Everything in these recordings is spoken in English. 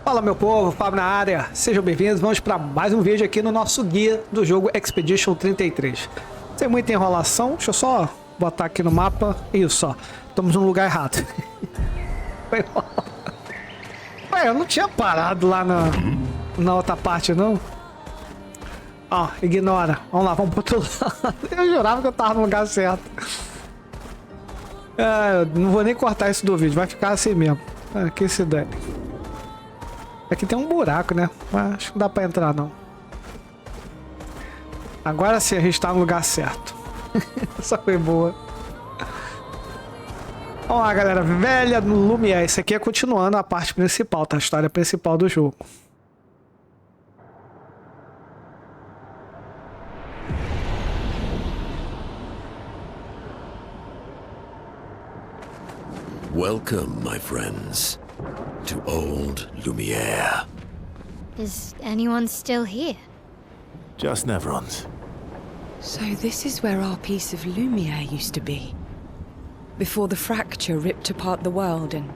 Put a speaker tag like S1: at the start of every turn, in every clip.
S1: Fala meu povo, Fábio na área, sejam bem-vindos, vamos para mais um vídeo aqui no nosso guia do jogo Expedition 33. Sem muita enrolação, deixa eu só botar aqui no mapa, isso ó, estamos no lugar errado. Ué, eu não tinha parado lá na outra parte não. Ó, ignora, vamos lá, vamos pro outro lado. Eu jurava que eu tava no lugar certo. Eu não vou nem cortar isso do vídeo, vai ficar assim mesmo. Que se dane. Aqui tem um buraco, né? Mas acho que não dá pra entrar, não. Agora sim, a gente tá no lugar certo. Essa foi boa. Vamos lá, galera. Velha Lumiere. Isso aqui é continuando a parte principal, tá? A história principal do jogo.
S2: Welcome, my friends, to Old Lumiere.
S3: Is anyone still here?
S4: Just Nevrons.
S5: So this is where our piece of Lumiere used to be. Before the fracture ripped apart the world and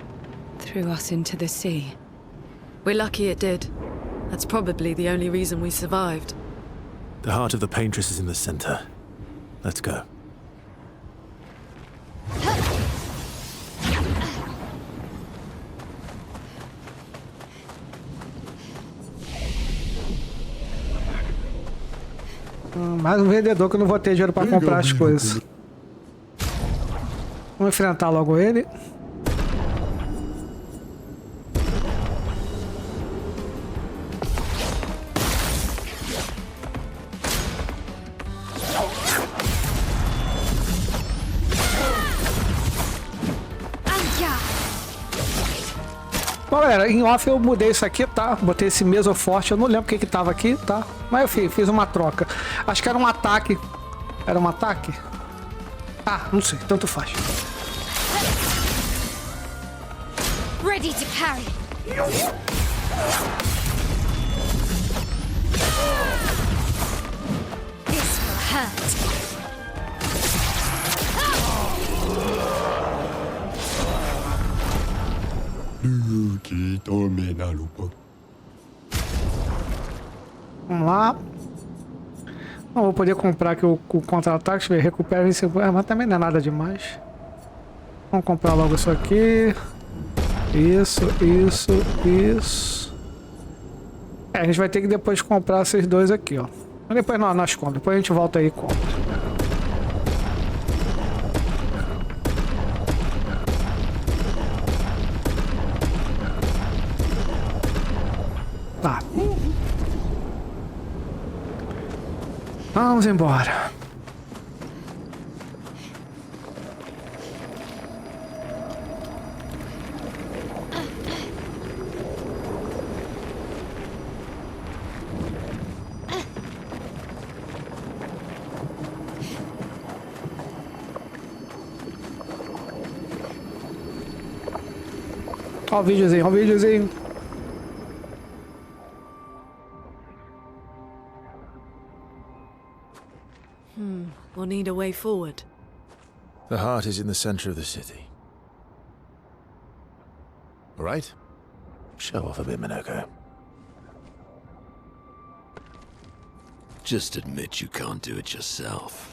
S5: threw us into the sea.
S6: We're lucky it did. That's probably the only reason we survived.
S4: The heart of the Paintress is in the center. Let's go.
S1: Mais um vendedor que eu não vou ter dinheiro pra comprar as coisas. Vamos enfrentar logo ele. Bom, galera, em off eu mudei isso aqui, tá? Botei esse mesoforte, eu não lembro o que que tava aqui, tá? Mas eu fiz uma troca. Acho que era um ataque. Era um ataque? Ah, não sei, tanto faz.
S3: Ready to carry. This will hurt.
S1: Vamos lá. Não vou poder comprar aqui o contra-ataque. Deixa eu ver, recupera esse. Mas também não é nada demais. Vamos comprar logo isso aqui. Isso. A gente vai ter que depois comprar esses dois aqui, ó. Mas depois nós compramos. Depois a gente volta aí e compra. Tá. Vamos embora. Ó o videozinho,
S6: We'll need a way forward.
S4: The heart is in the center of the city. All right? Show off a bit, Minoko.
S2: Just admit you can't do it yourself.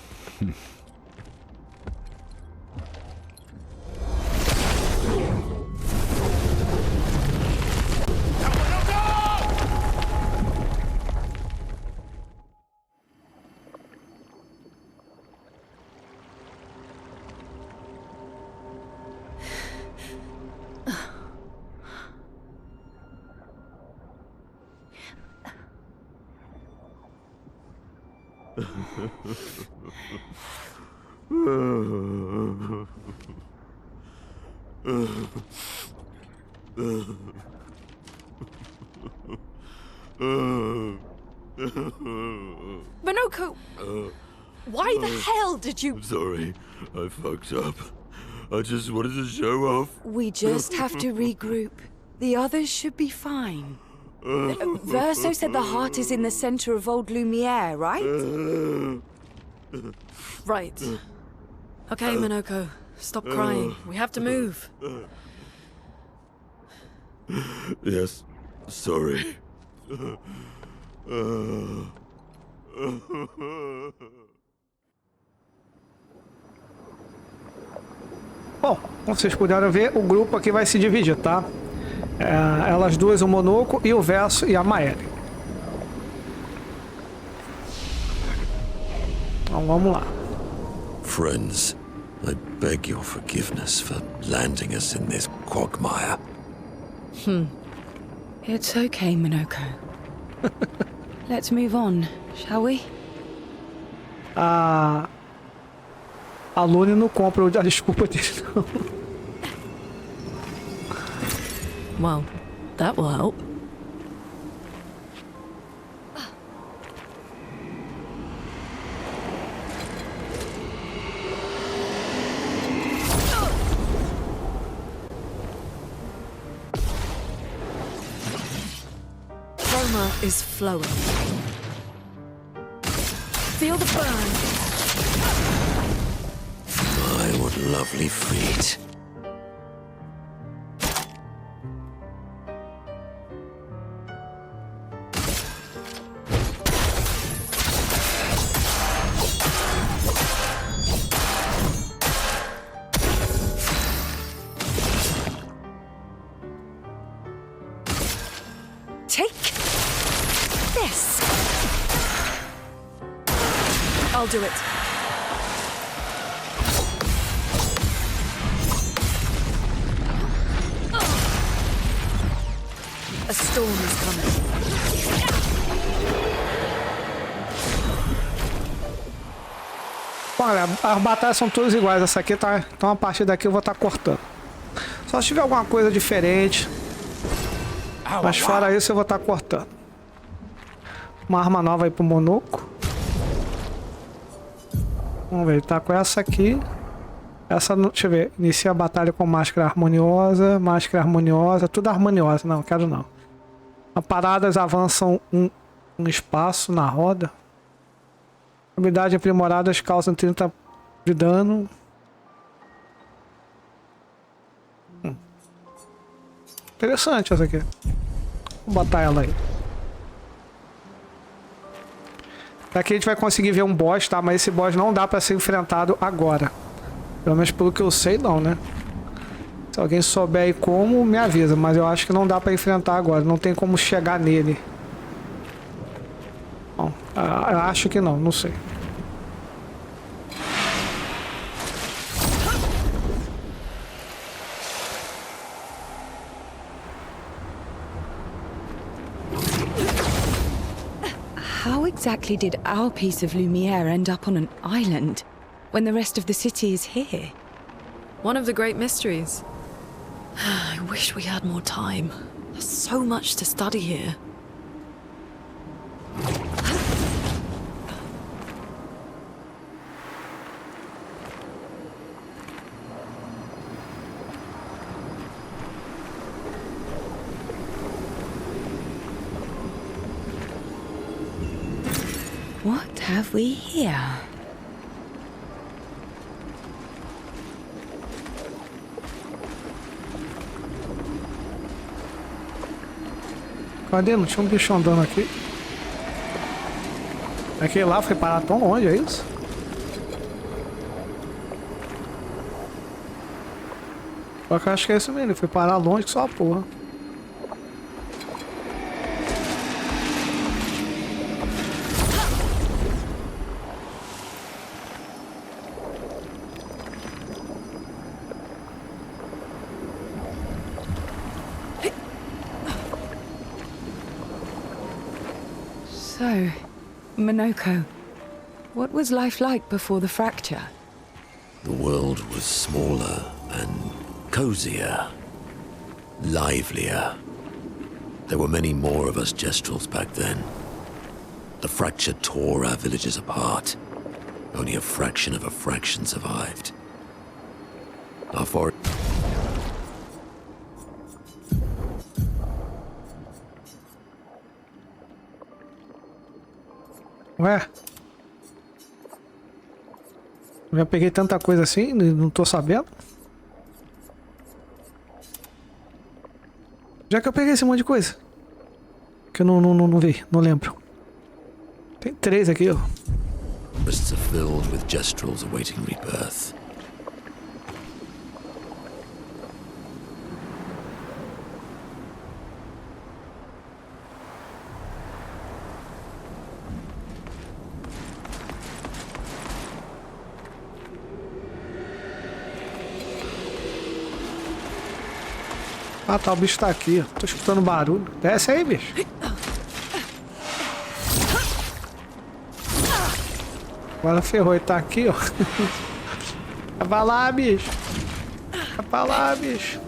S5: Minoko! Why the hell did you...
S2: Sorry, I fucked up. I just wanted to show off.
S5: We just have to regroup. The others should be fine. Verso said the heart is in the center of Old Lumiere, right?
S6: Right. Okay, Minoko. Stop crying. We have to move.
S2: Yes, Sorry.
S1: Bom, como vocês puderam ver, o grupo aqui vai se dividir, tá? Elas duas, o Monoco e o Verso e a Maelle. Então vamos lá.
S2: Friends, I beg your forgiveness for landing us in this quagmire.
S5: It's okay, Minoko. Let's move on, shall we?
S1: A Lune não compra a desculpa dele, não.
S6: Well, that will help. Aroma is flowing. Feel the burn.
S2: My, what lovely feet.
S5: Take this.
S6: I'll do it. A storm is coming.
S1: Olha, as batalhas são todas iguais. Essa aqui tá. Então a partir daqui eu vou estar cortando. Só se tiver alguma coisa diferente. Mas fora isso eu vou estar cortando. Uma arma nova aí pro Monoco. Vamos ver, ele tá com essa aqui. Essa, deixa eu ver. Inicia a batalha com máscara harmoniosa, tudo harmoniosa. Não, quero não. As paradas avançam um espaço na roda. Habilidades aprimoradas causam 30 de dano. Interessante essa aqui. Vou botar ela aí. Daqui a gente vai conseguir ver um boss, tá? Mas esse boss não dá pra ser enfrentado agora. Pelo menos pelo que eu sei, não, né? Se alguém souber aí como, me avisa. Mas eu acho que não dá pra enfrentar agora. Não tem como chegar nele. Bom, eu acho que não, não sei.
S5: How exactly did our piece of Lumiere end up on an island when the rest of the city is here?
S6: One of the great mysteries. I wish we had more time. There's so much to study here.
S5: What have we here?
S1: Cadê? Não tinha um bicho andando aqui? Aquele lá foi parar tão longe, é isso? Só que eu acho que é isso mesmo, ele foi parar longe que só a porra.
S5: So, Minoko, what was life like before the fracture?
S2: The world was smaller and cozier, livelier. There were many more of us Gestrels back then. The fracture tore our villages apart. Only a fraction of a fraction survived. Our forest...
S1: Ué? Eu já peguei tanta coisa assim, não tô sabendo. Já que eu peguei esse monte de coisa. Que eu não vi, não lembro. Tem 3 aqui, ó.
S2: Forests are filled with gestrels awaiting rebirth.
S1: Ah tá, o bicho tá aqui, ó. Tô escutando barulho. Desce aí, bicho. Agora ferrou, ele tá aqui, ó. Vai pra lá, bicho. Vai pra lá, bicho.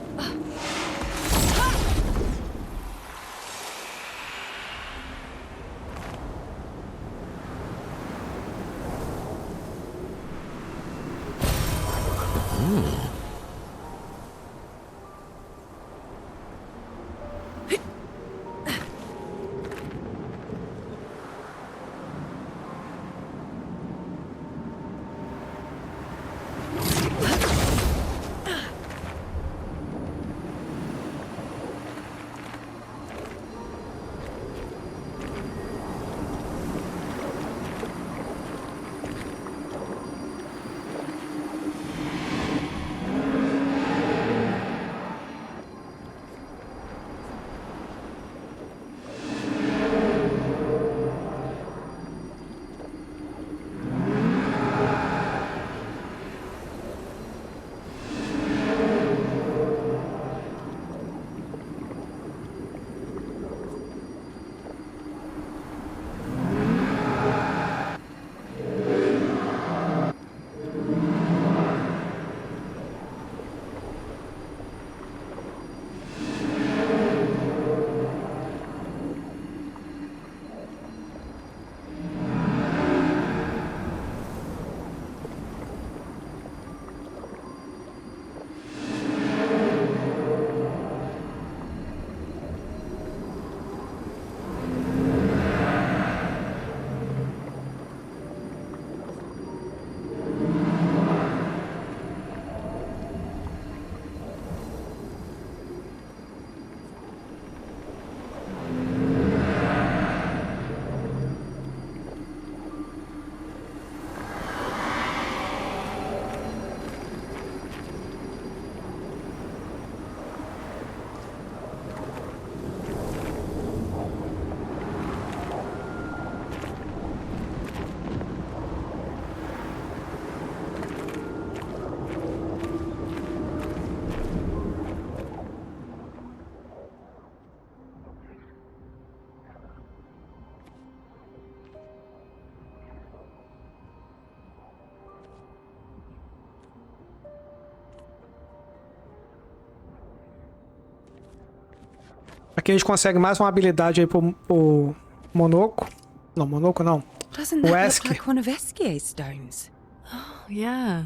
S1: Aqui a gente consegue mais uma habilidade aí pro Monoco. Não, Monoco não.
S5: Doesn't
S1: O
S5: that
S1: Esk.
S5: look like one of Eskier's stones?
S6: Oh, yeah.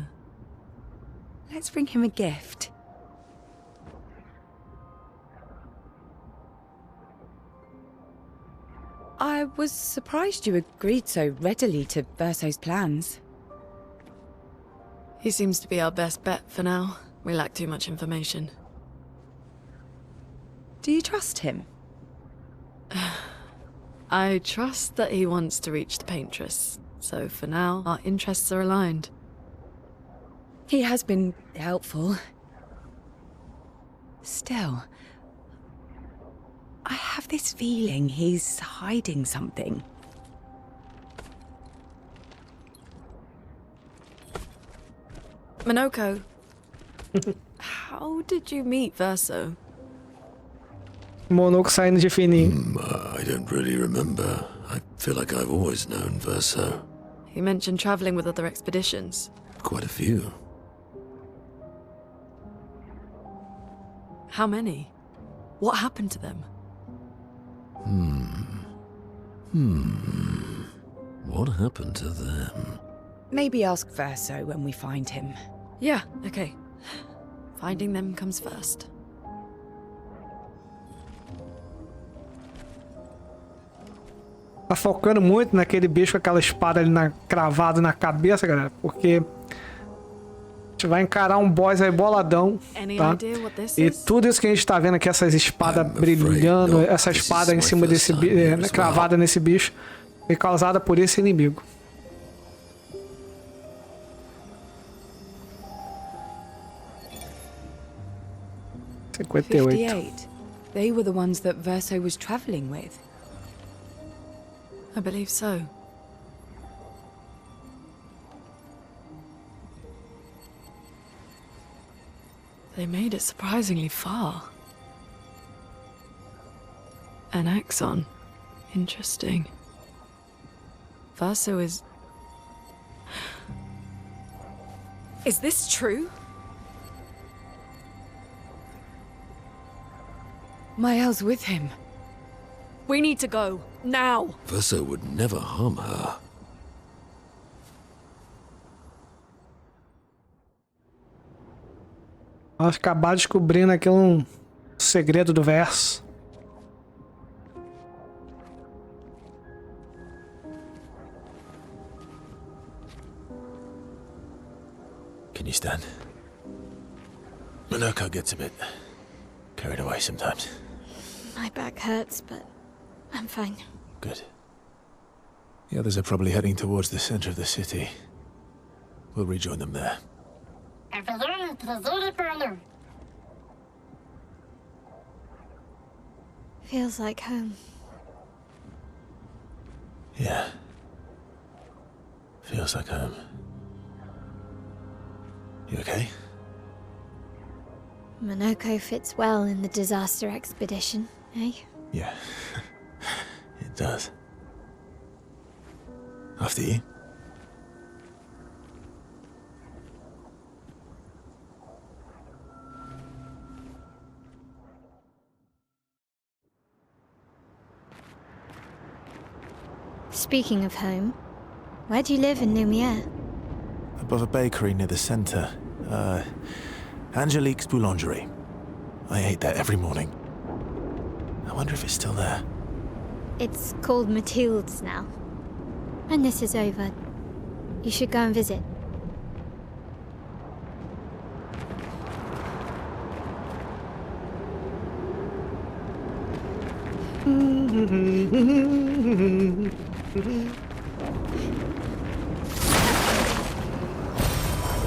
S5: Let's bring him a gift. I was surprised you agreed so readily to Verso's plans.
S6: He seems to be our best bet for now. We lack too much information.
S5: Do you trust him?
S6: I trust that he wants to reach the Paintress, so for now, our interests are aligned.
S5: He has been helpful. Still, I have this feeling he's hiding something.
S6: Minoko, how did you meet Verso?
S1: Monoco saindo de fininho.
S2: I don't really remember. I feel like I've always known Verso.
S6: He mentioned traveling with other expeditions.
S2: Quite a few.
S6: How many? What happened to them?
S2: What happened to them?
S5: Maybe ask Verso when we find him.
S6: Yeah, okay. Finding them comes first.
S1: Tá focando muito naquele bicho com aquela espada ali cravado na cabeça, galera. Porque... Deixa gente vai encarar um boss aí boladão,
S6: Any
S1: tá?
S6: idea what this
S1: E
S6: is?
S1: tudo isso que a gente tá vendo aqui, essas espadas brilhando, essa espada em cima desse cravada nesse bicho, foi causada por esse inimigo. (58)
S5: 58. They were the ones that Verso was traveling with.
S6: I believe so. They made it surprisingly far. An axon. Interesting. Verso is... Is this true?
S5: Mael's with him.
S6: We need to go. Now!
S2: Verso would never harm her.
S1: Nós acabamos descobrindo aqui um segredo do verso.
S4: Can you stand? Minoko gets a bit carried away sometimes.
S3: My back hurts, but I'm fine.
S4: Good. The others are probably heading towards the center of the city. We'll rejoin them there.
S3: Feels like home.
S4: Yeah. Feels like home. You okay?
S3: Minoko fits well in the disaster expedition, eh?
S4: Yeah. It does. After you.
S3: Speaking of home, where do you live in Lumiere?
S4: Above a bakery near the center. Angelique's Boulangerie. I ate there every morning. I wonder if it's still there.
S3: It's called Mathilde's now. When this is over, you should go and visit.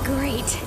S3: Great.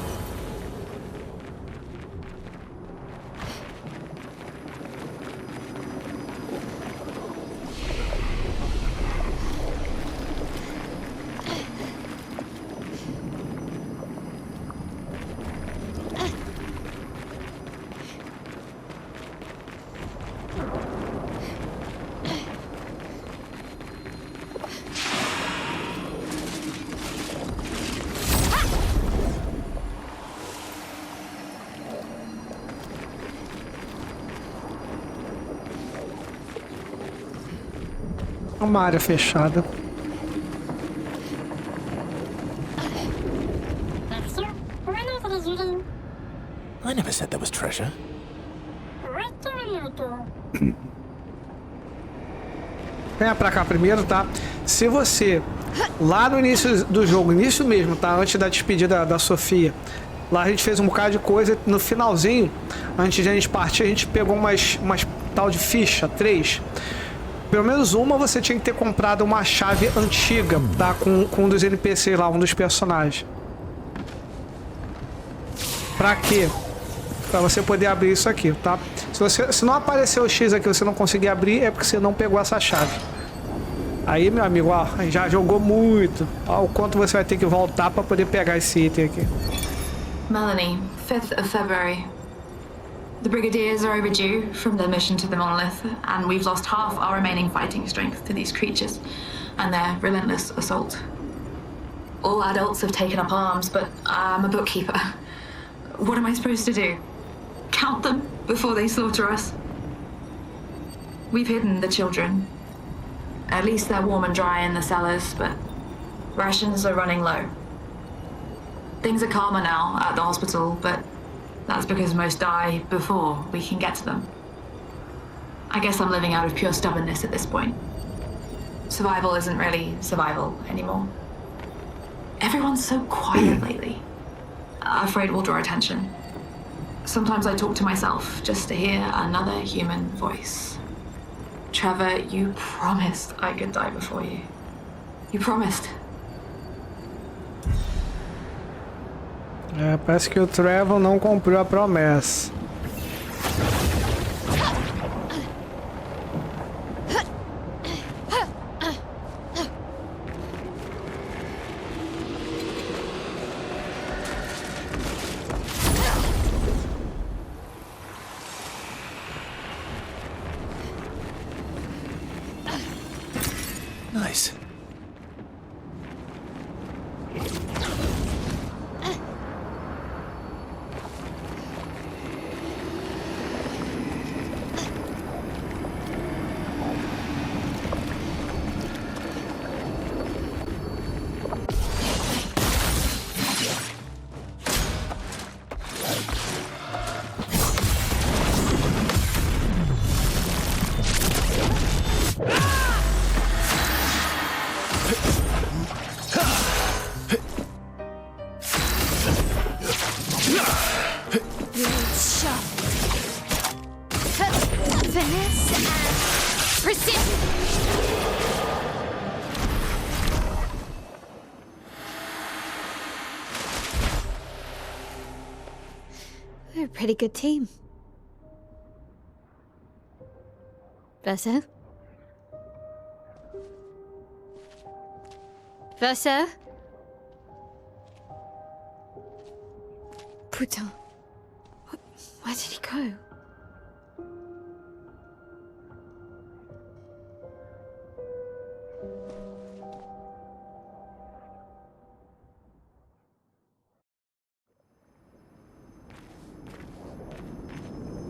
S1: Uma área fechada.
S4: I never said there was treasure.
S1: Venha pra cá primeiro, tá? Se você, lá no início do jogo, início mesmo, tá? Antes da despedida da Sofia, lá a gente fez um bocado de coisa. No finalzinho, antes de a gente partir, a gente pegou umas tal de ficha, 3. Pelo menos uma você tinha que ter comprado uma chave antiga, tá? Com um dos NPCs lá, um dos personagens. Pra quê? Pra você poder abrir isso aqui, tá? Se não aparecer o X aqui, você não conseguir abrir, é porque você não pegou essa chave. Aí, meu amigo, ó, já jogou muito. Ó, o quanto você vai ter que voltar pra poder pegar esse item aqui.
S7: Melanie, 5th of February. The Brigadiers are overdue from their mission to the Monolith, and we've lost half our remaining fighting strength to these creatures and their relentless assault. All adults have taken up arms, but I'm a bookkeeper. What am I supposed to do? Count them before they slaughter us? We've hidden the children. At least they're warm and dry in the cellars, but rations are running low. Things are calmer now at the hospital, but that's because most die before we can get to them. I guess I'm living out of pure stubbornness at this point. Survival isn't really survival anymore. Everyone's so quiet lately. afraid we'll draw attention. Sometimes I talk to myself just to hear another human voice. Trevor, you promised I could die before you. You promised.
S1: É, parece que o Trevor não cumpriu a promessa.
S4: Nice.
S3: Finesse and precision. We're a pretty good team. Verso? Verso? Putain. Where did he go?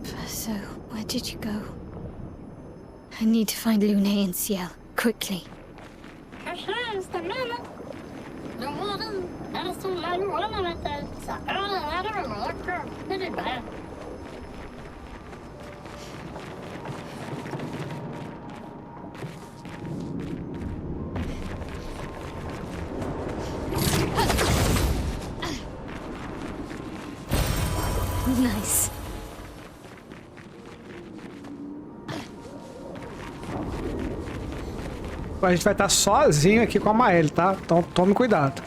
S3: Verso, where did you go? I need to find Lune and Ciel, quickly. Nice.
S1: A gente vai estar sozinho aqui com a Mael, tá? Então tome cuidado.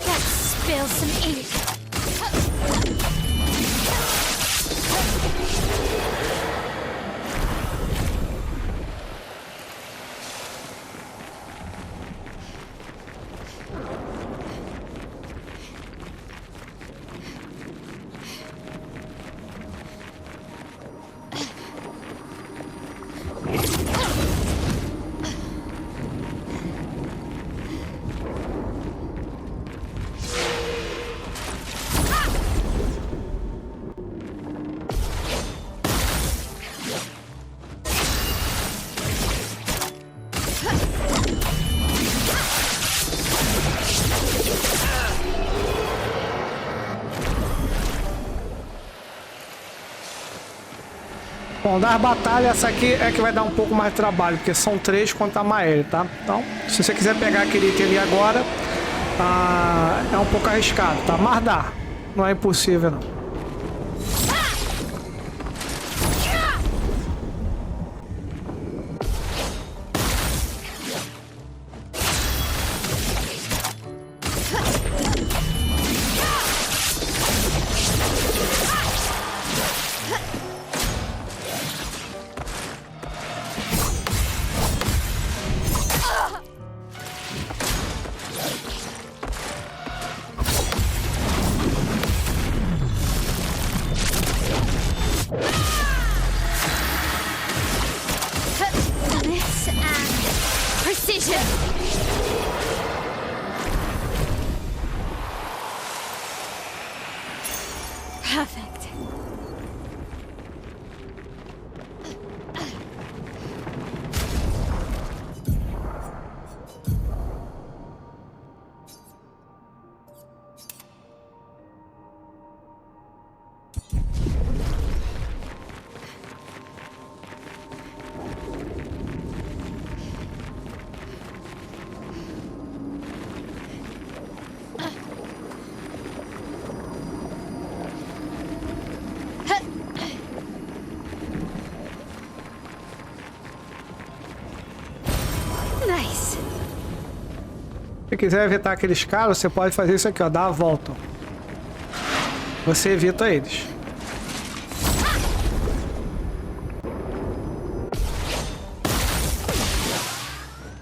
S3: Let's spill some ink.
S1: Bom, das batalhas, essa aqui é que vai dar um pouco mais de trabalho, porque são 3 contra a Mael, tá? Então, se você quiser pegar aquele item ali agora, é um pouco arriscado, tá? Mas dá, não é impossível não.
S3: Finesse and precision. Perfect.
S1: quiser evitar aqueles caras, você pode fazer isso aqui, ó, dar a volta. Você evita eles.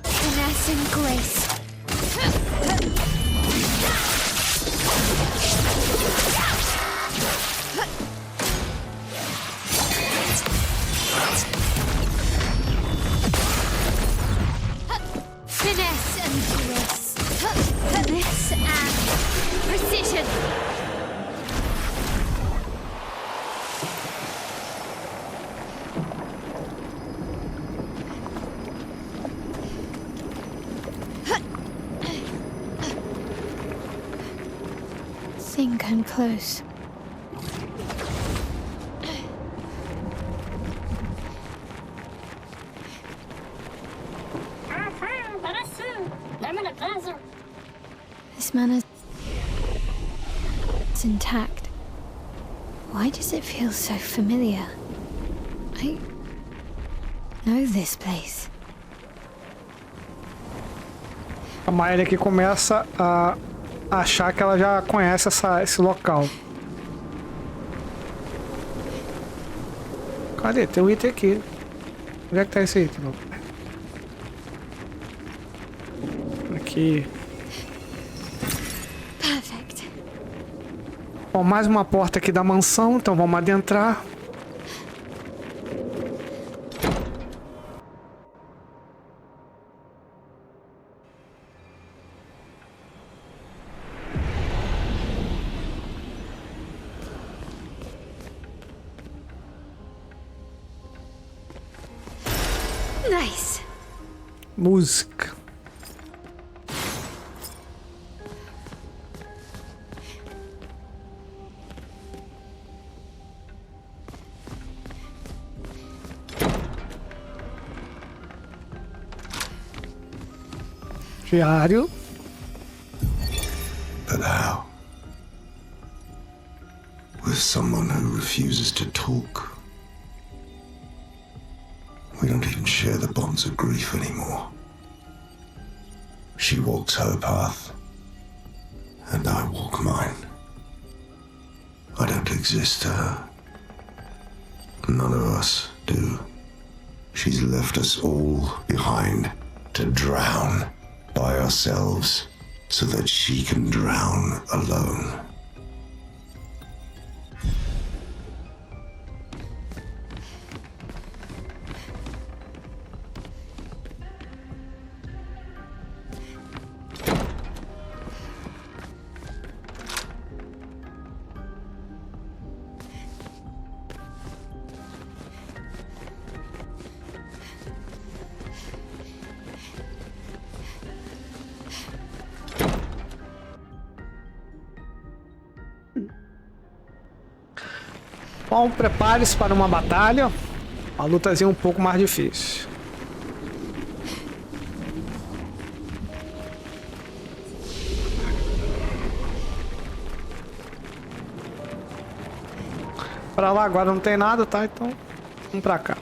S3: Finesse and grace. Finesse and grace. Finesse and precision. Think and close. This manor is intact. Why does it feel so familiar? I know this place.
S1: A Mayra aqui começa a achar que ela já conhece esse local. Cadê? Tem um item aqui. Onde é que tá esse item, meu pai? Aqui.
S3: Perfect.
S1: Bom, mais uma porta aqui da mansão, então vamos adentrar.
S3: Nice.
S1: Música. Diário.
S8: But how? With someone who refuses to talk. We don't even share the bonds of grief anymore. She walks her path, and I walk mine. I don't exist to her. None of us do. She's left us all behind to drown by ourselves so that she can drown alone.
S1: Bom, prepare-se para uma batalha. A lutazinha um pouco mais difícil. Pra lá agora não tem nada, tá? Então, vamos pra cá.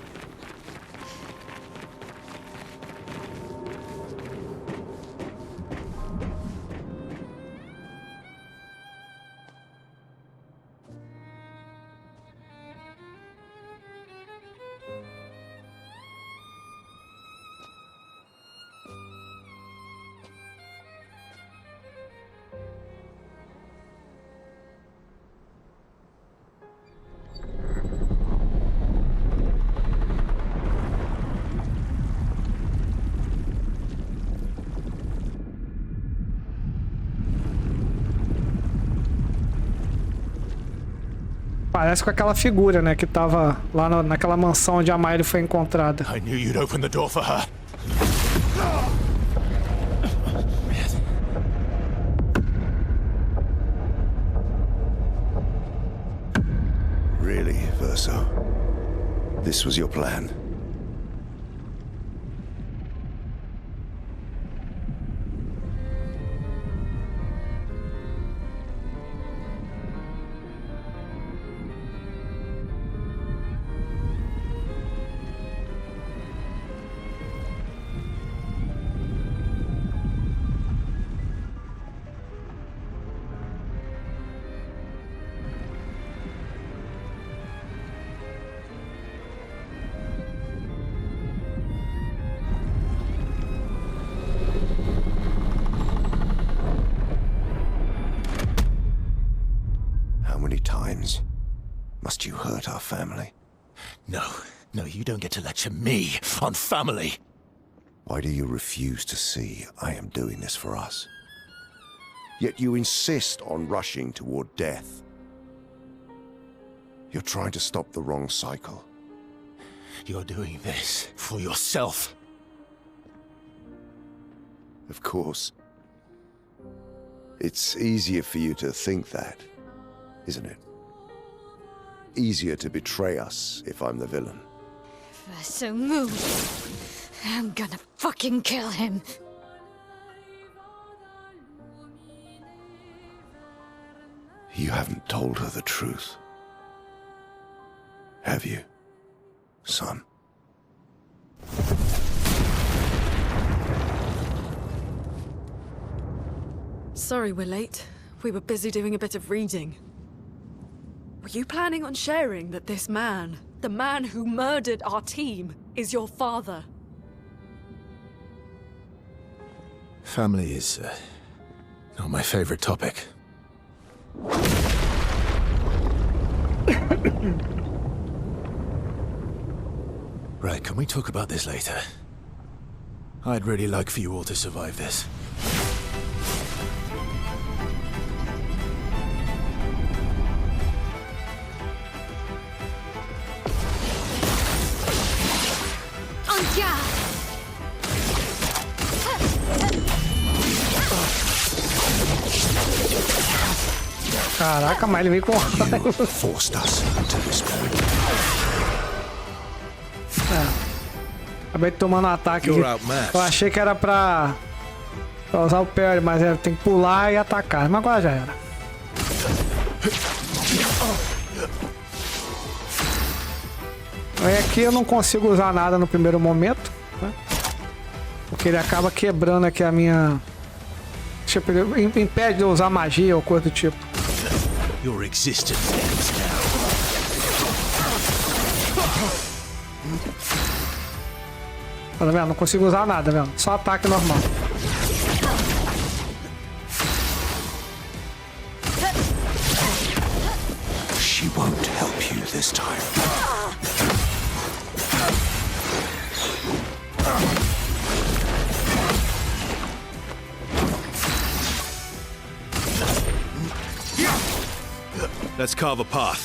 S1: Parece com aquela figura, né, que tava lá naquela mansão onde a Mayra foi encontrada.
S4: I knew you'd open the door for her.
S8: Really, Verso? This was your plan? many times must you hurt our family?
S4: No, you don't get to lecture me on family.
S8: Why do you refuse to see I am doing this for us? Yet you insist on rushing toward death. You're trying to stop the wrong cycle.
S4: You're doing this for yourself.
S8: Of course. It's easier for you to think that, isn't it? Easier to betray us if I'm the villain.
S3: If I so move, I'm gonna fucking kill him.
S8: You haven't told her the truth. Have you, son?
S6: Sorry we're late. We were busy doing a bit of reading. Were you planning on sharing that this man, the man who murdered our team, is your father?
S4: Family is not my favorite topic. Right, can we talk about this later? I'd really like for you all to survive this.
S3: En garde!
S1: Caraca, mas ele veio com raiva.
S8: Forced us to this point.
S1: Acabei tomando um ataque aqui.
S4: You're outmatched.
S1: Eu achei que era pra usar o parry, mas tem que pular e atacar. Mas agora já era. Aí aqui eu não consigo usar nada no primeiro momento, né? Porque ele acaba quebrando aqui a minha... Tipo, ele impede de eu usar magia ou coisa do tipo.
S4: Your existence ends now.
S1: Tá vendo? Não consigo usar nada, vendo? Só ataque normal.
S8: She won't help you this time.
S4: Let's carve a path.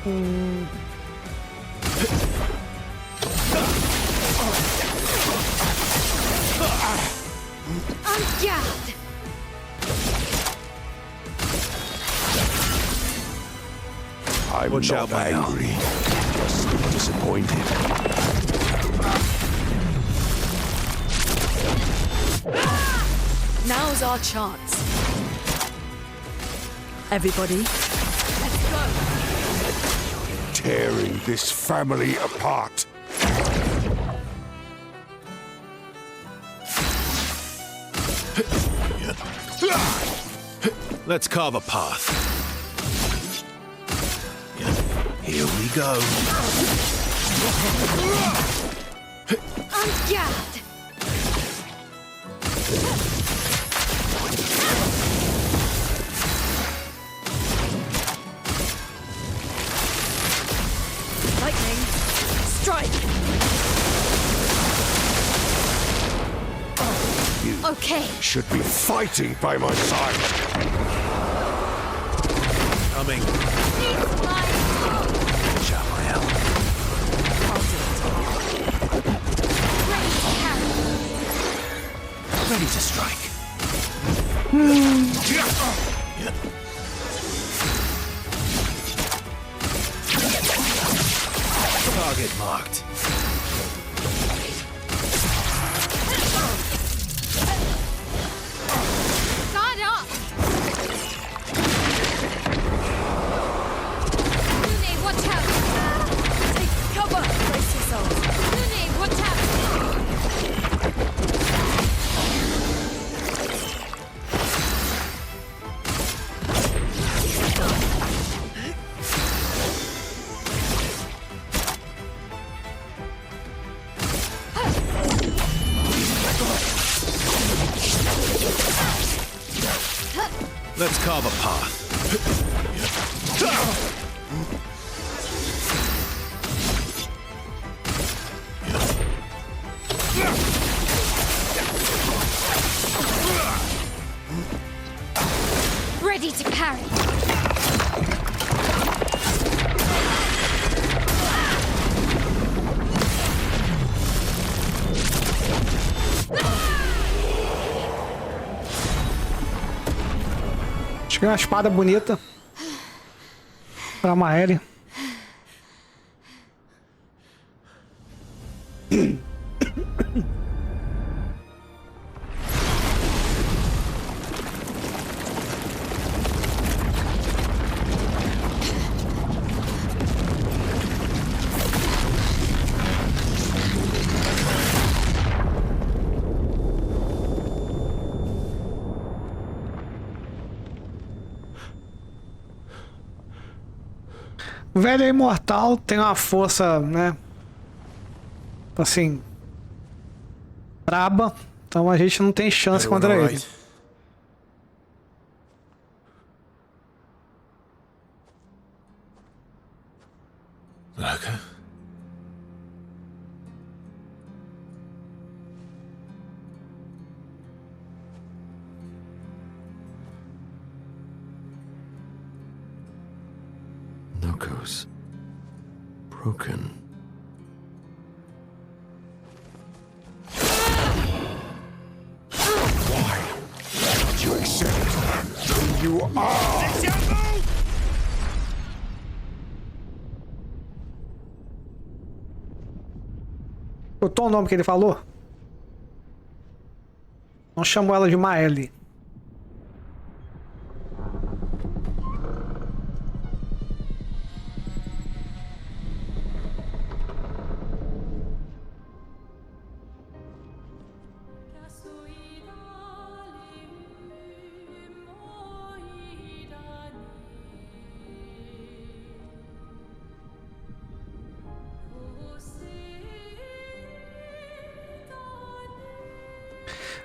S3: En garde!
S8: I'm
S4: Watch
S8: not
S4: out, my now.
S8: angry, just disappointed.
S6: Now's our chance. Everybody, let's go.
S8: Tearing this family apart.
S4: Let's carve a path. Here we go.
S3: En garde!
S6: Lightning, strike.
S3: Okay.
S8: Should be fighting by my side.
S4: Coming. Shamael. Ready to strike. Target marked.
S3: Guard up! Lune, watch out!
S6: Take cover. Brace yourselves.
S3: Lune, watch out!
S4: Let's carve a path.
S3: Ready to parry.
S1: Cheguei uma espada bonita pra Maeli. O velho é imortal, tem uma força, né? Assim, braba. Então a gente não tem chance
S4: Everyone
S1: contra
S4: all
S1: ele.
S4: right? Lurker?
S2: Noko's broken.
S8: Did you accept who you are?
S1: Botou o nome que ele falou? Não chamou ela de Maeli.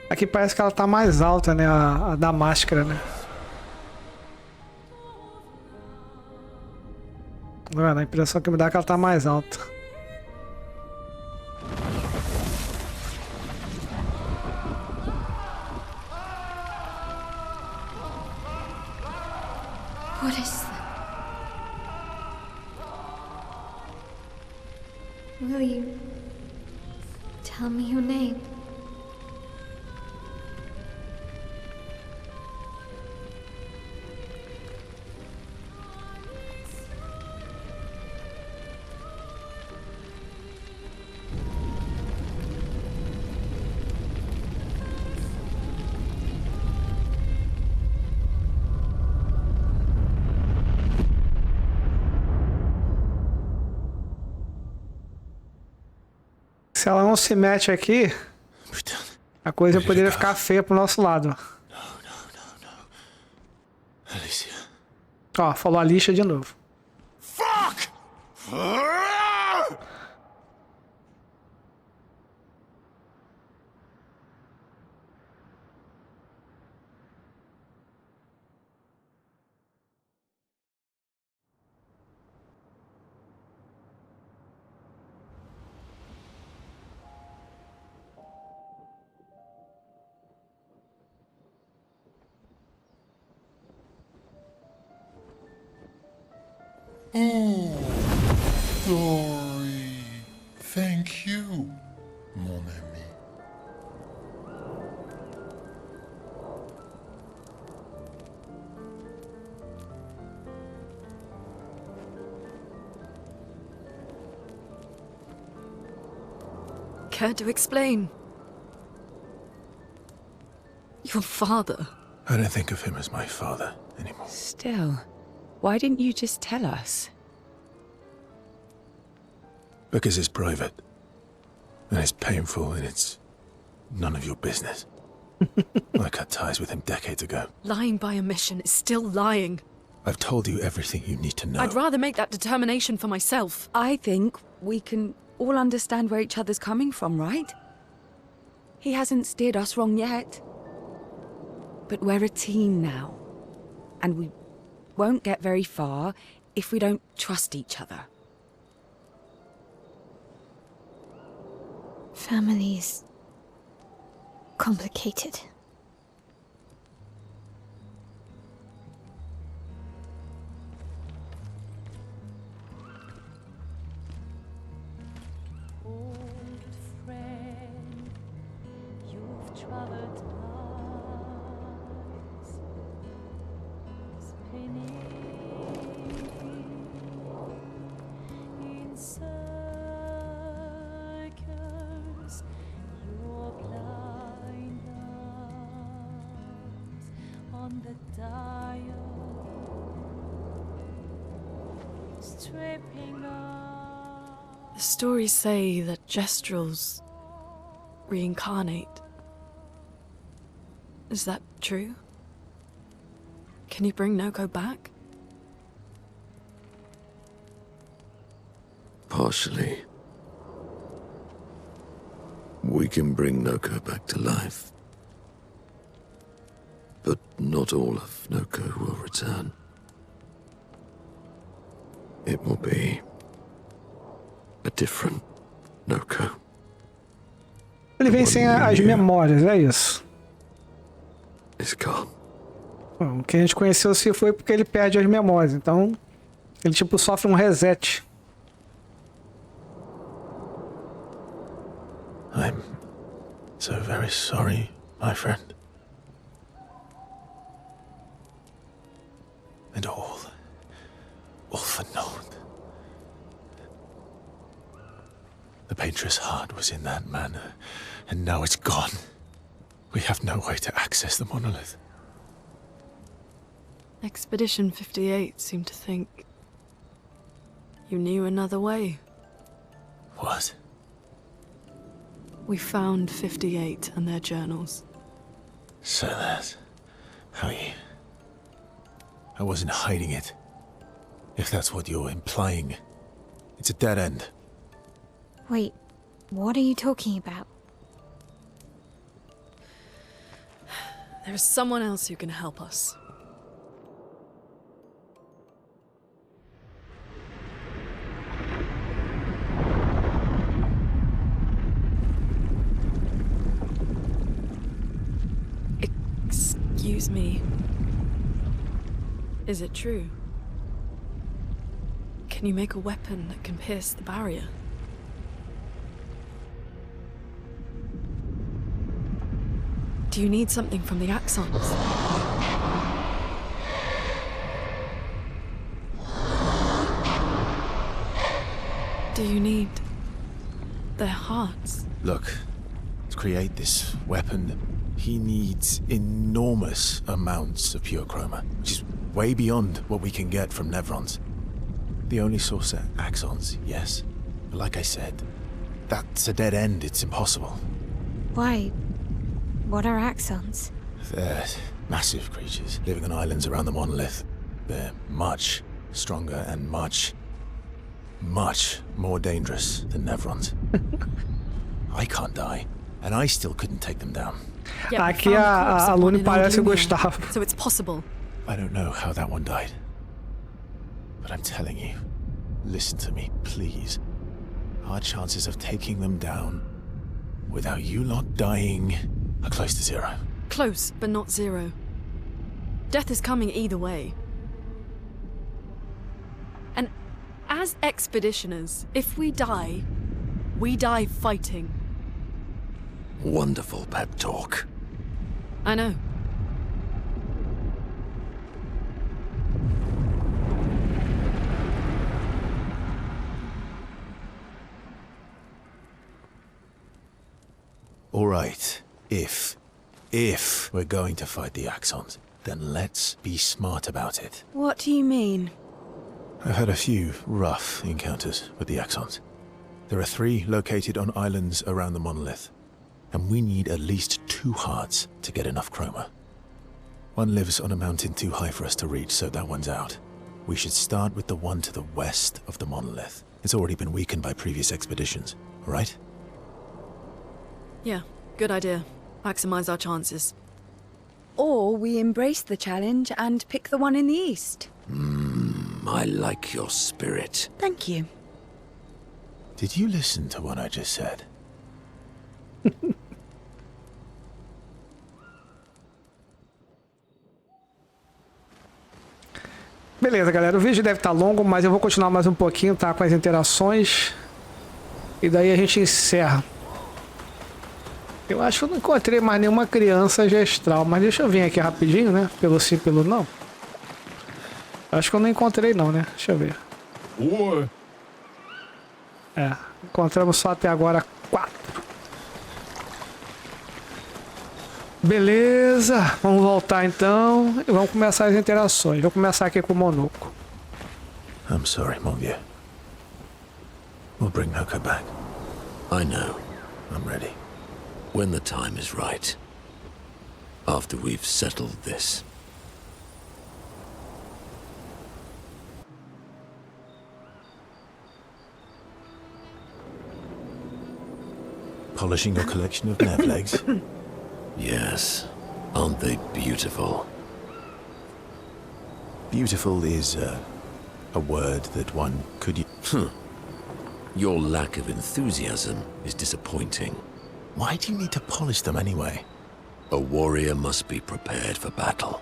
S1: Aqui parece que ela tá mais alta, né? A da máscara, né? Não é? A impressão que me dá é que ela tá mais alta.
S3: What is that? Will you tell me your name?
S1: Se ela não se mete aqui, a coisa poderia ficar feia pro nosso lado.
S4: Alicia.
S1: Ó, falou a lixa de novo.
S8: Fuck!
S9: Sorry. Thank you, mon ami.
S6: Care to explain? Your father.
S4: I don't think of him as my father anymore.
S5: Still, why didn't you just tell us?
S4: Because it's private. And it's painful and it's none of your business. I cut ties with him decades ago.
S6: Lying by omission is still lying.
S4: I've told you everything you need to know.
S6: I'd rather make that determination for myself.
S5: I think we can all understand where each other's coming from, right? He hasn't steered us wrong yet. But we're a team now. And we won't get very far if we don't trust each other.
S3: Family's complicated.
S6: The stories say that Gestrels reincarnate. Is that true? Can you bring Noko back?
S2: Partially. We can bring Noko back to life. But not all of Noko will return. It will be a different Noko.
S1: Ele vem sem as memórias, é isso?
S2: It's gone.
S1: Bom, quem a gente conheceu se foi porque ele perde as memórias, então ele tipo sofre um reset.
S4: I'm so very sorry, my friend. And all for naught. The Painter's heart was in that manor, and now it's gone. We have no way to access the monolith.
S6: Expedition 58 seemed to think you knew another way.
S4: What?
S6: We found 58 and their journals.
S4: So that's how you... I wasn't hiding it. If that's what you're implying. It's a dead end.
S3: Wait, what are you talking about?
S6: There is someone else who can help us. Excuse me. Is it true? Can you make a weapon that can pierce the barrier? Do you need something from the Axons? Do you need their hearts?
S4: Look, to create this weapon, he needs enormous amounts of pure chroma, which is way beyond what we can get from Nevrons. The only source are Axons, yes. But like I said, that's a dead end. It's impossible.
S3: Why? What are Axons?
S4: They're massive creatures living on islands around the monolith. They're much stronger and much more dangerous than Nevrons. I can't die, and I still couldn't take them down.
S6: Yeah, we
S1: Aqui
S6: found the corpse
S1: a
S6: of one
S1: Lune
S6: in
S1: parece
S6: Old Lumiere,
S1: Gustavo.
S6: so it's possible.
S4: I don't know how that one died. But I'm telling you, listen to me, please. Our chances of taking them down without you lot dying are close to zero.
S6: Close, but not zero. Death is coming either way. And as expeditioners, if we die fighting.
S2: Wonderful pep talk.
S6: I know.
S4: All right, if we're going to fight the Axons, then let's be smart about it.
S5: What do you mean?
S4: I've had a few rough encounters with the Axons. There are 3 located on islands around the monolith, and we need at least 2 hearts to get enough chroma. One lives on a mountain too high for us to reach, so that one's out. We should start with the one to the west of the monolith. It's already been weakened by previous expeditions, right?
S6: Yeah, good idea. Maximize our chances.
S5: Or we embrace the challenge and pick the one in the east.
S2: I like your spirit.
S5: Thank you.
S4: Did you listen to what I just said?
S1: Beleza, galera. O vídeo deve estar longo, mas eu vou continuar mais um pouquinho, tá? Com as interações. E daí a gente encerra. Eu acho que eu não encontrei mais nenhuma criança ancestral, mas deixa eu vir aqui rapidinho, né? Pelo sim, pelo não. Acho que eu não encontrei não, né? Deixa eu ver. É, encontramos só até agora 4. Beleza, vamos voltar então e vamos começar as interações. Vou começar aqui com o Monoco.
S4: I'm sorry, mon vieux. We'll bring Noko back.
S2: I know.
S4: I'm ready.
S2: When the time is right. After we've settled this.
S4: Polishing your collection of nav legs?
S2: Yes. Aren't they beautiful?
S4: Beautiful is a word that one could use.
S2: Your lack of enthusiasm is disappointing.
S4: Why do you need to polish them anyway?
S2: A warrior must be prepared for battle.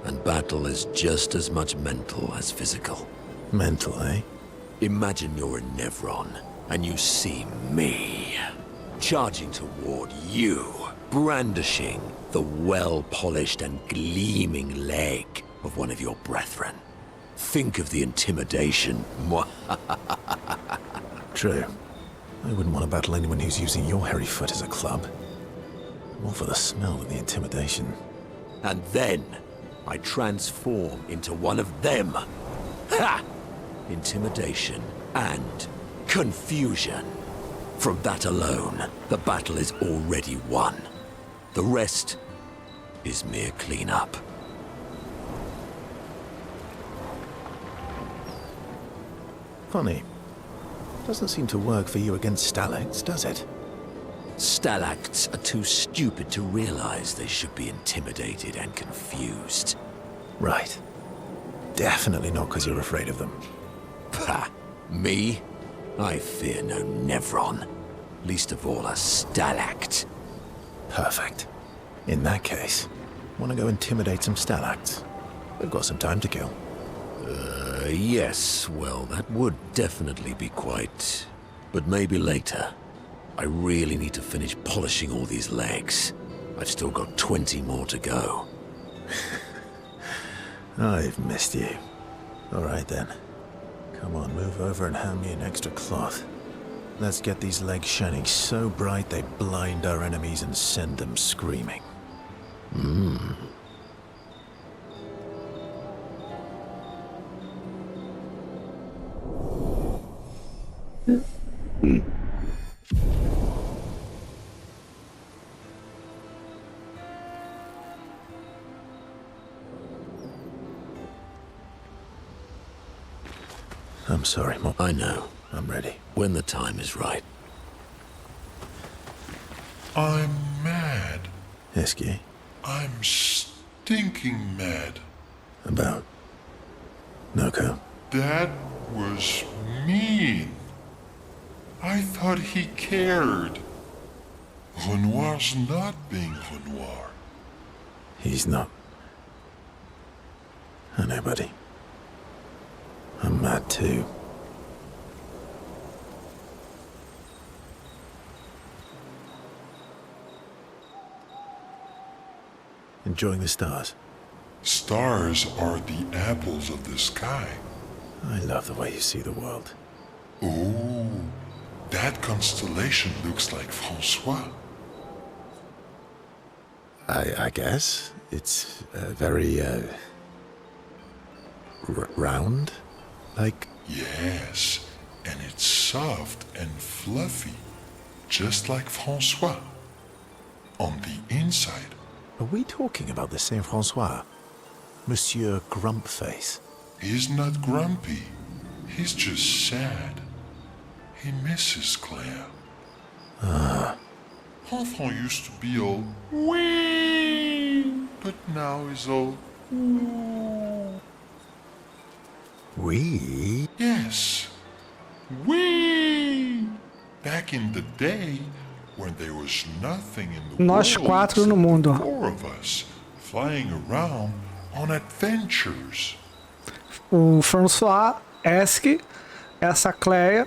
S2: And battle is just as much mental as physical.
S4: Mental, eh?
S2: Imagine you're a Nevron, and you see me, charging toward you, brandishing the well-polished and gleaming leg of one of your brethren. Think of the intimidation.
S4: True. I wouldn't want to battle anyone who's using your hairy foot as a club. More for the smell than the intimidation.
S2: And then I transform into one of them. Ha! Intimidation and confusion. From that alone, the battle is already won. The rest is mere cleanup.
S4: Funny. Doesn't seem to work for you against stalacts, does it?
S2: Stalacts are too stupid to realize they should be intimidated and confused.
S4: Right. Definitely not because you're afraid of them.
S2: Pah! Me? I fear no Nevron. Least of all a stalact.
S4: Perfect. In that case, want to go intimidate some stalacts? We've got some time to kill.
S2: Yes, well, that would definitely be quite... But maybe later. I really need to finish polishing all these legs. I've still got 20 more to go.
S4: I've missed you. All right then. Come on, move over and hand me an extra cloth. Let's get these legs shining so bright they blind our enemies and send them screaming. I'm sorry, Mom.
S2: I know.
S4: I'm ready.
S2: When the time is right.
S9: I'm mad.
S4: Esky,
S9: I'm stinking mad.
S4: about Noko.
S9: That was mean. I thought he cared. Renoir's not being Renoir.
S4: He's not. I know, buddy. I'm mad too. Enjoying the stars?
S9: Stars are the apples of the sky.
S4: I love the way you see the world.
S9: Oh, that constellation looks like Francois.
S4: I guess. It's very, round? Like...
S9: Yes, and it's soft and fluffy, just like Francois. On the inside.
S4: Are we talking about the Saint Francois? Monsieur Grumpface?
S9: He's not grumpy. He's just sad. He misses Claire. Enfant used to be all wee. but now is all.
S4: We?
S9: Yes, we. Back in the day, when there was nothing in the
S1: Nós
S9: world
S1: quatro no
S9: except
S1: mundo.
S9: the four of us flying around on adventures.
S1: O François, Esk, essa Claire.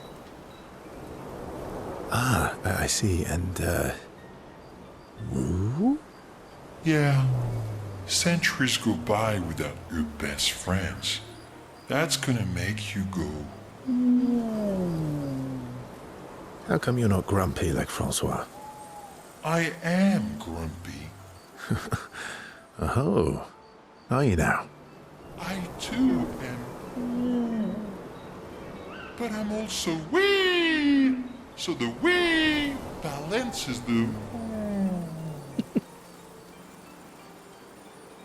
S4: Ah, I see. And, Woo?
S9: Yeah, centuries go by without your best friends. That's gonna make you go.
S4: How come you're not grumpy like Francois?
S9: I am grumpy.
S4: Oh, are you now?
S9: I too am. But I'm also wee. So the wee balances the.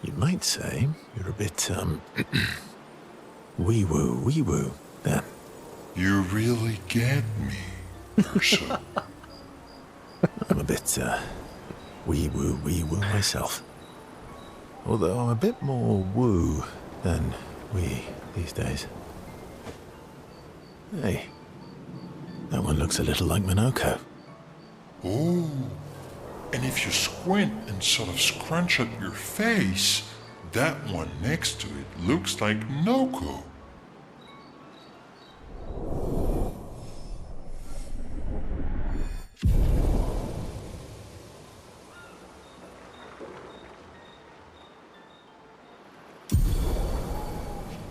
S4: You might say you're a bit, wee-woo, then.
S9: You really get me, Ursa.
S4: I'm a bit, wee-woo myself. Although I'm a bit more woo than wee these days. Hey, that one looks a little like Minoko.
S9: Oh, and if you squint and sort of scrunch up your face, that one next to it looks like Noko.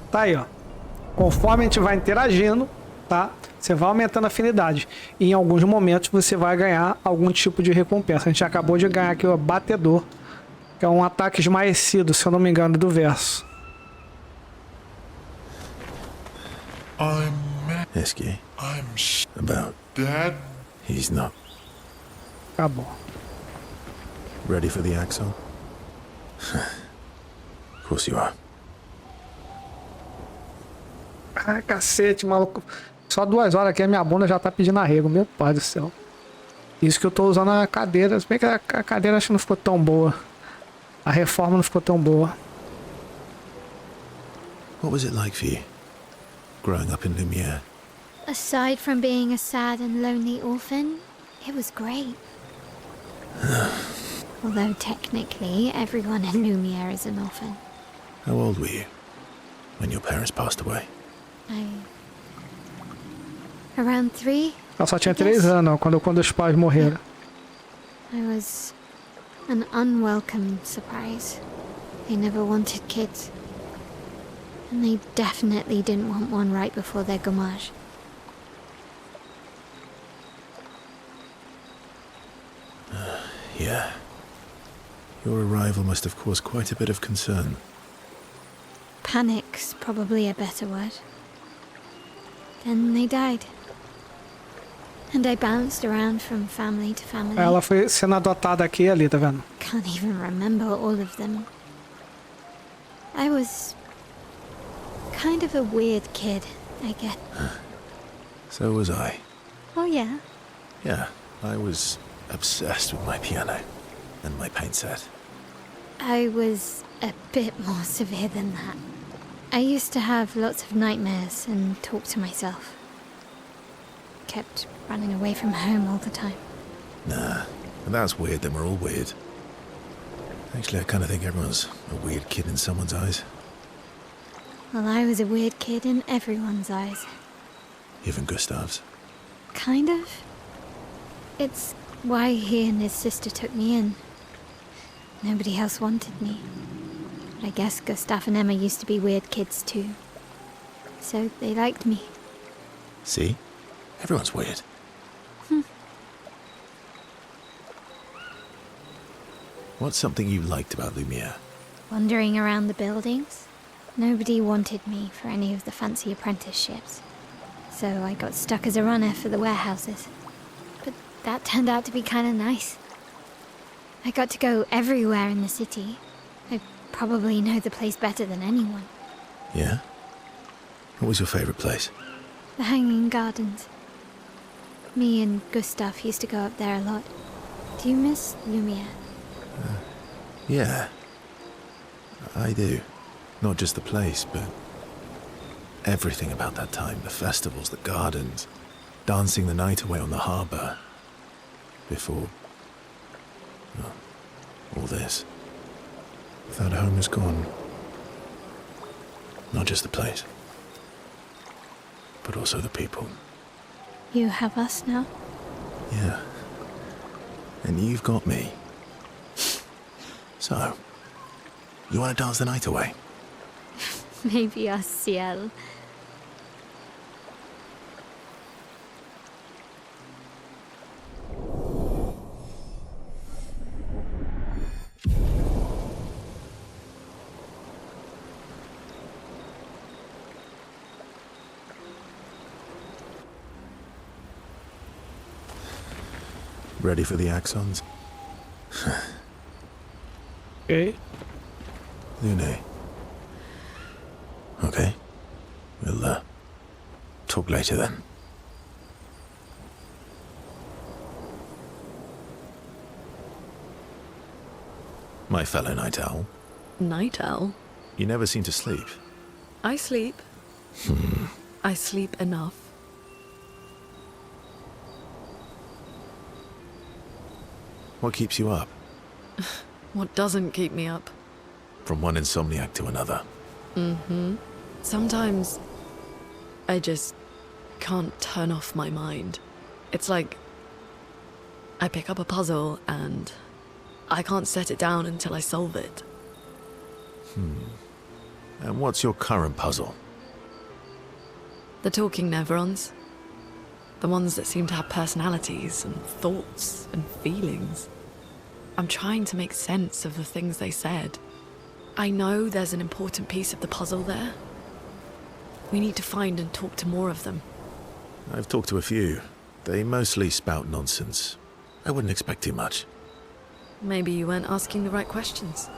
S1: Tá aí, ó. Conforme a gente vai interagindo, tá? Você vai aumentando a afinidade. E em alguns momentos você vai ganhar algum tipo de recompensa. A gente acabou de ganhar aqui o Batedor, que é um ataque esmaecido, se eu não me engano, do verso.
S4: Esky,
S9: I'm
S4: about
S9: Dad.
S4: he's not
S1: Acabou.
S4: ready for the axle? Of course you are.
S1: Ai, cacete, maluco. Só 2 horas aqui a minha bunda já tá pedindo arrego, meu pai do céu. Isso que eu tô usando a cadeira. Se bem que a cadeira acho que não ficou tão boa. A reforma não ficou tão boa.
S4: What was it like for you, growing up in Lumiere?
S3: Aside from being a sad and lonely orphan, it was great. Although technically, everyone in Lumiere is an orphan.
S4: How old were you when your parents passed away?
S3: Around 3?
S1: Ela só tinha 3 anos, ó, quando os pais morreram.
S3: I was an unwelcome surprise. They never wanted kids. And they definitely didn't want one right before their gommage.
S4: Yeah. Your arrival must have caused quite a bit of concern.
S3: Panic's probably a better word. Then they died. And I bounced around from family to family.
S1: Ela foi sendo adotada aqui e ali, tá vendo?
S3: Can't even remember all of them. I was kind of a weird kid, I guess.
S4: So was I.
S3: Oh yeah?
S4: Yeah, I was obsessed with my piano and my paint set.
S3: I was a bit more severe than that. I used to have lots of nightmares and talk to myself. Kept running away from home all the time.
S4: Nah, if that's weird, then we're all weird. Actually, I kind of think everyone's a weird kid in someone's eyes.
S3: Well, I was a weird kid in everyone's eyes.
S4: Even Gustav's.
S3: Kind of. It's why he and his sister took me in. Nobody else wanted me. But I guess Gustav and Emma used to be weird kids too. So they liked me.
S4: See? Everyone's weird. What's something you liked about Lumiere?
S3: Wandering around the buildings. Nobody wanted me for any of the fancy apprenticeships. So I got stuck as a runner for the warehouses. But that turned out to be kind of nice. I got to go everywhere in the city. I probably know the place better than anyone.
S4: Yeah? What was your favorite place?
S3: The Hanging Gardens. Me and Gustav used to go up there a lot. Do you miss Lumiere?
S4: Yeah. I do. Not just the place, but everything about that time. The festivals, the gardens, dancing the night away on the harbour. Before... well, all this. That home is gone. Not just the place, but also the people.
S3: You have us now?
S4: Yeah. And you've got me. So, you want to dance the night away?
S3: Maybe us, Ciel.
S4: Ready for the axons?
S1: Okay.
S4: Lune. Okay. We'll, talk later then. My fellow night owl.
S6: Night owl?
S4: You never seem to sleep.
S6: I sleep. I sleep enough.
S4: What keeps you up?
S6: What doesn't keep me up?
S4: From one insomniac to another.
S6: Sometimes I just can't turn off my mind. It's like I pick up a puzzle and I can't set it down until I solve it.
S4: And what's your current puzzle?
S6: The talking Neverons. The ones that seem to have personalities and thoughts and feelings. I'm trying to make sense of the things they said. I know there's an important piece of the puzzle there. We need to find and talk to more of them.
S4: I've talked to a few. They mostly spout nonsense. I wouldn't expect too much.
S6: Maybe you weren't asking the right questions.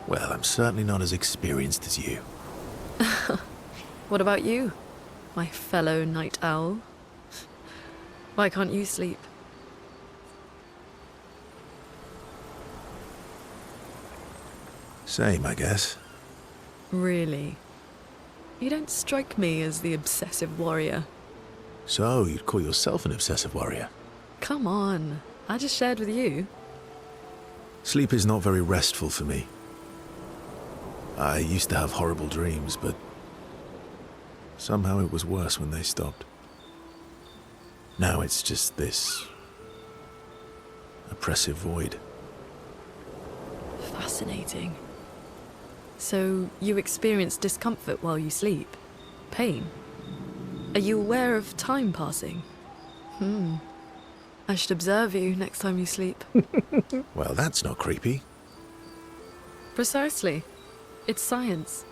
S4: Well, I'm certainly not as experienced as you.
S6: What about you, my fellow night owl? Why can't you sleep?
S4: Same, I guess.
S6: Really? You don't strike me as the obsessive warrior.
S4: So, you'd call yourself an obsessive warrior?
S6: Come on, I just shared with you.
S4: Sleep is not very restful for me. I used to have horrible dreams, but somehow it was worse when they stopped. Now it's just this oppressive void.
S6: Fascinating. So, you experience discomfort while you sleep? Pain? Are you aware of time passing? I should observe you next time you sleep.
S4: Well, that's not creepy.
S6: Precisely. It's science.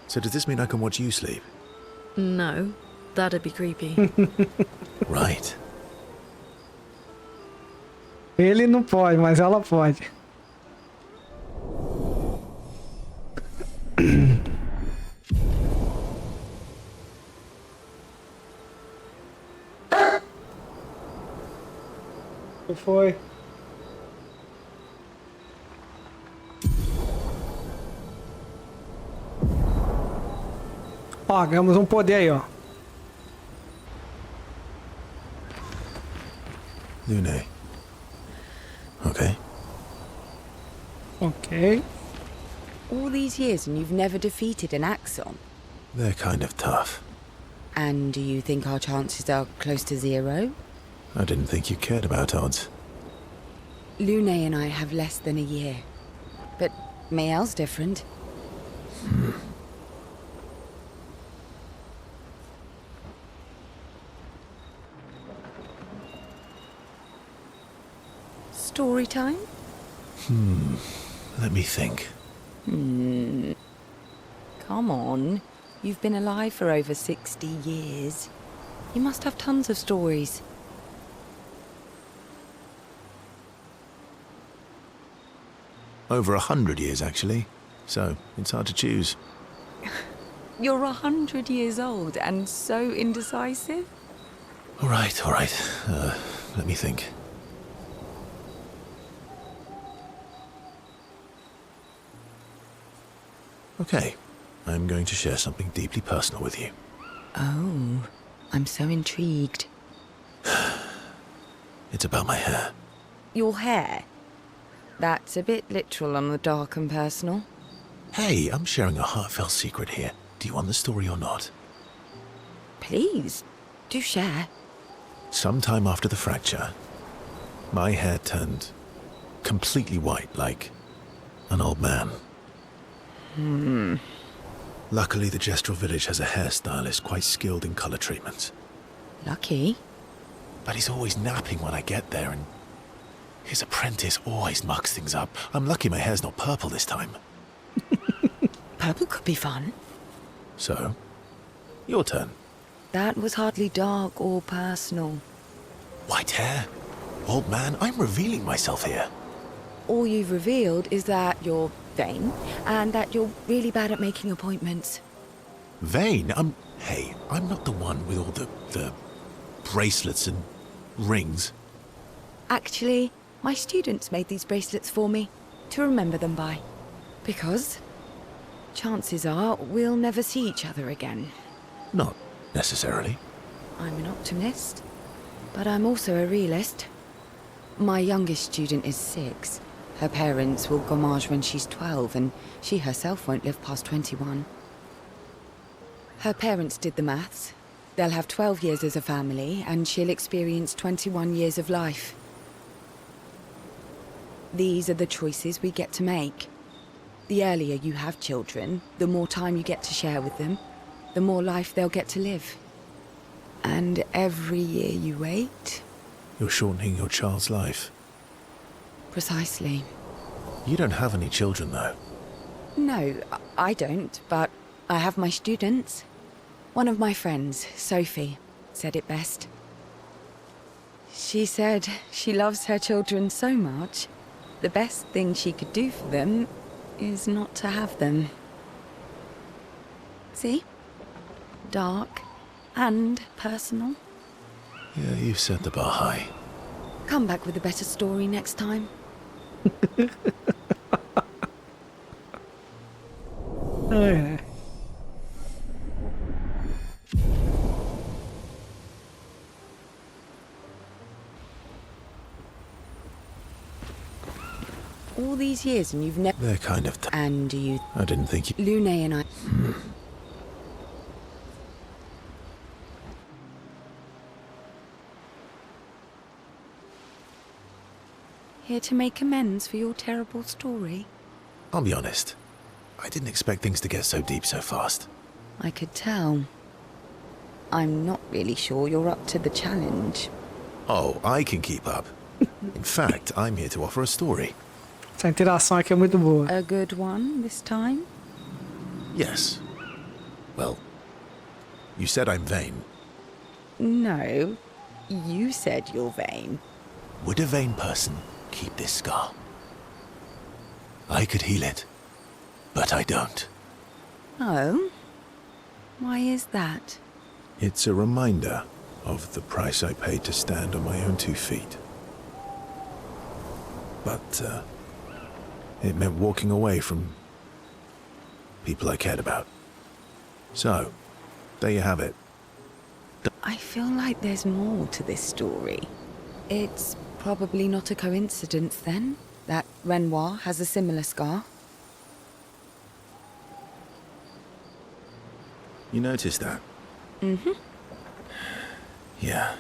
S4: So does this mean I can watch you sleep?
S6: No, that'd be creepy.
S4: Right.
S1: Ele não pode, mas ela pode. O que foi? Ó, ganhamos um poder aí, ó.
S4: Lune. Okay.
S1: Ok.
S10: All these years and you've never defeated an Axon?
S4: They're kind of tough.
S10: And do you think our chances are close to zero?
S4: I didn't think you cared about odds.
S10: Lune and I have less than a year. But Mael's different. Story time?
S4: Let me think.
S10: Come on. You've been alive for over 60 years. You must have tons of stories.
S4: Over 100 years, actually. So, it's hard to choose.
S10: You're 100 years old and so indecisive?
S4: All right. Let me think. Okay, I'm going to share something deeply personal with you.
S10: Oh, I'm so intrigued.
S4: It's about my hair.
S10: Your hair? That's a bit literal on the dark and personal.
S4: Hey, I'm sharing a heartfelt secret here. Do you want the story or not?
S10: Please, do share.
S4: Sometime after the fracture, my hair turned completely white, like an old man. Luckily, the Gestural village has a hairstylist quite skilled in color treatments.
S10: Lucky.
S4: But he's always napping when I get there, and his apprentice always mucks things up. I'm lucky my hair's not purple this time.
S10: Purple could be fun.
S4: So, your turn.
S10: That was hardly dark or personal.
S4: White hair? Old man, I'm revealing myself here.
S10: All you've revealed is that you're vain, and that you're really bad at making appointments.
S4: Vain? Hey, I'm not the one with all the bracelets and rings.
S10: Actually, my students made these bracelets for me, to remember them by. Because chances are we'll never see each other again.
S4: Not necessarily.
S10: I'm an optimist, but I'm also a realist. My youngest student is 6. Her parents will gommage when she's 12, and she herself won't live past 21. Her parents did the maths. They'll have 12 years as a family, and she'll experience 21 years of life. These are the choices we get to make. The earlier you have children, the more time you get to share with them, the more life they'll get to live. And every year you wait...
S4: You're shortening your child's life.
S10: Precisely.
S4: You don't have any children, though.
S10: No, I don't, but I have my students. One of my friends, Sophie, said it best. She said she loves her children so much, the best thing she could do for them is not to have them. See? Dark and personal.
S4: Yeah, you've set the bar high.
S10: Come back with a better story next time.
S1: É.
S10: All these years and you've never...
S4: They're kind of...
S10: And do you...
S4: I didn't think you...
S10: Lune and I... Here to make amends for your terrible story?
S4: I'll be honest. I didn't expect things to get so deep so fast.
S10: I could tell. I'm not really sure you're up to the challenge.
S4: Oh, I can keep up. In fact, I'm here to offer a story.
S1: Essa interação aqui é muito boa.
S10: A good one this time?
S4: Yes. Well, you said I'm vain.
S10: No, you said you're vain.
S4: Would a vain person keep this scar? I could heal it, but I don't.
S10: Oh? Why is that?
S4: It's a reminder of the price I paid to stand on my own 2 feet. But, it meant walking away from people I cared about. So, there you have it.
S10: I feel like there's more to this story. It's probably not a coincidence, then, that Renoir has a similar scar.
S4: You noticed that?
S10: Mm-hmm.
S4: Yeah.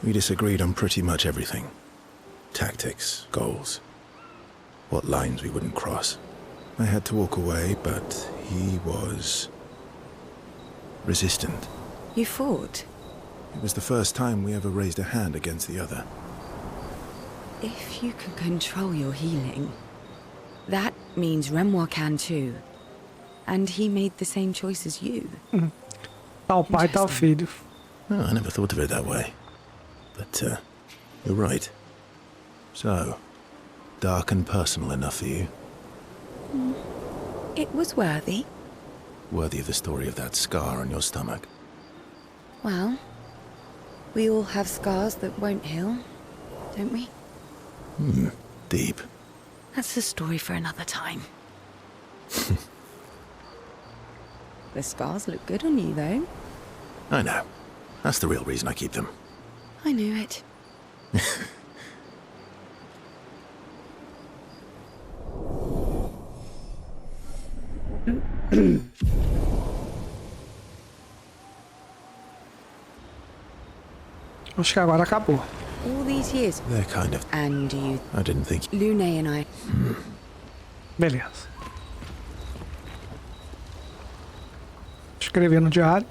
S4: We disagreed on pretty much everything. Tactics, goals, what lines we wouldn't cross. I had to walk away, but he was resistant.
S10: You fought?
S4: It was the first time we ever raised a hand against the other.
S10: If you can control your healing, that means Renoir can too. And he made the same choice as you.
S1: Tal pai, tal filho.
S4: Oh, I never thought of it that way. But, you're right. So, dark and personal enough for you?
S10: It was worthy.
S4: Worthy of the story of that scar on your stomach.
S10: Well, We all have scars that won't heal, don't we?
S4: Deep.
S10: That's a story for another time. The scars look good on you, though.
S4: I know. That's the real reason I keep them.
S10: I knew it.
S1: Acho que agora acabou.
S10: All these years.
S4: They're kind of...
S10: And you...
S4: I didn't think...
S10: Lune and I...
S1: Beleza. Escrever no diário.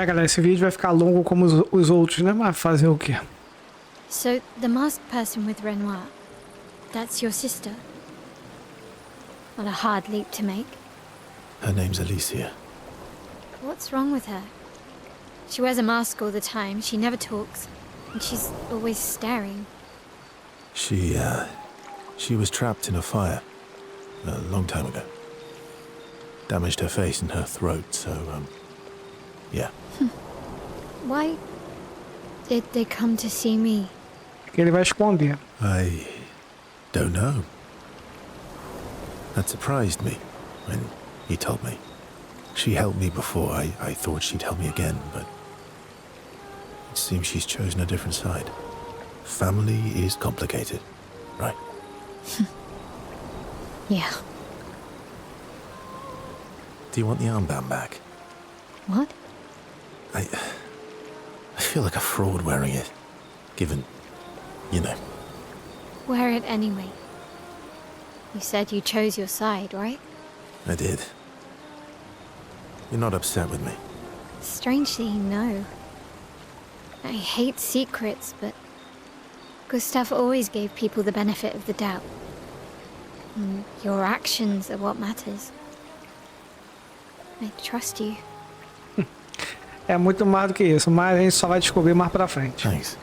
S1: Galera, esse vídeo vai ficar longo como os outros, né? Mas fazer o quê?
S3: So, the masked person with Renoir, that's your sister? Not a hard leap to make.
S4: Her name's Alicia.
S3: What's wrong with her? She wears a mask all the time, she never talks, and she's always staring.
S4: She was trapped in a fire a long time ago. Damaged her face and her throat, so, yeah.
S3: Why did they come to see me?
S1: Que ele vai esconder.
S4: I don't know. That surprised me when he told me. She helped me before. I thought she'd help me again, but it seems she's chosen a different side. Family is complicated, right?
S3: Yeah.
S4: Do you want the armband back?
S3: What?
S4: I feel like a fraud wearing it, given, you know.
S3: Wear it anyway. You said you chose your side, right?
S4: I did. You're not upset with me.
S3: Strangely, no. I hate secrets, but Gustav always gave people the benefit of the doubt. And your actions are what matters. I trust you.
S1: É muito mais do que isso, mas a gente só vai descobrir mais pra frente.
S4: Thanks.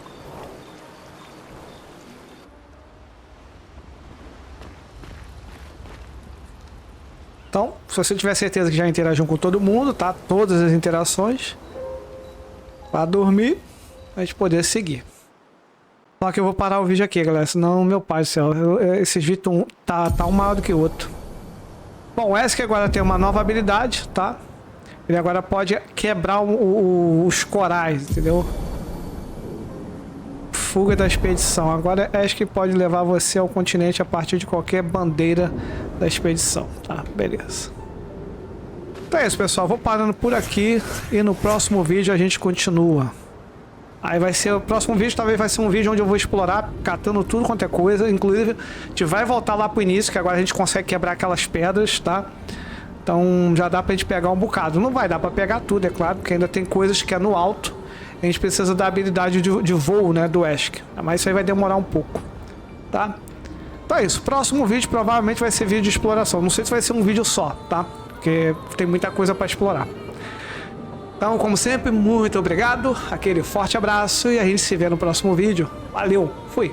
S1: Então, se você tiver certeza que já interagiu com todo mundo, tá? Todas as interações. Pra dormir, a gente poder seguir. Só que eu vou parar o vídeo aqui, galera. Senão, meu pai do céu, esses vídeos tá um maior do que o outro. Bom, o Wesker agora tem uma nova habilidade, tá? Ele agora pode quebrar os corais, entendeu? Fuga da expedição. Agora acho que pode levar você ao continente a partir de qualquer bandeira da expedição, tá? Beleza. Então é isso, pessoal. Vou parando por aqui e no próximo vídeo a gente continua. Aí vai ser o próximo vídeo, talvez vai ser um vídeo onde eu vou explorar, catando tudo quanto é coisa. Inclusive, a gente vai voltar lá pro início, que agora a gente consegue quebrar aquelas pedras, tá? Então já dá pra gente pegar um bocado. Não vai dar pra pegar tudo, é claro, porque ainda tem coisas que é no alto. A gente precisa da habilidade de voo, né, do Wesker. Mas isso aí vai demorar um pouco, tá? Então é isso. Próximo vídeo provavelmente vai ser vídeo de exploração. Não sei se vai ser um vídeo só, tá? Porque tem muita coisa pra explorar. Então, como sempre, muito obrigado. Aquele forte abraço e a gente se vê no próximo vídeo. Valeu, fui!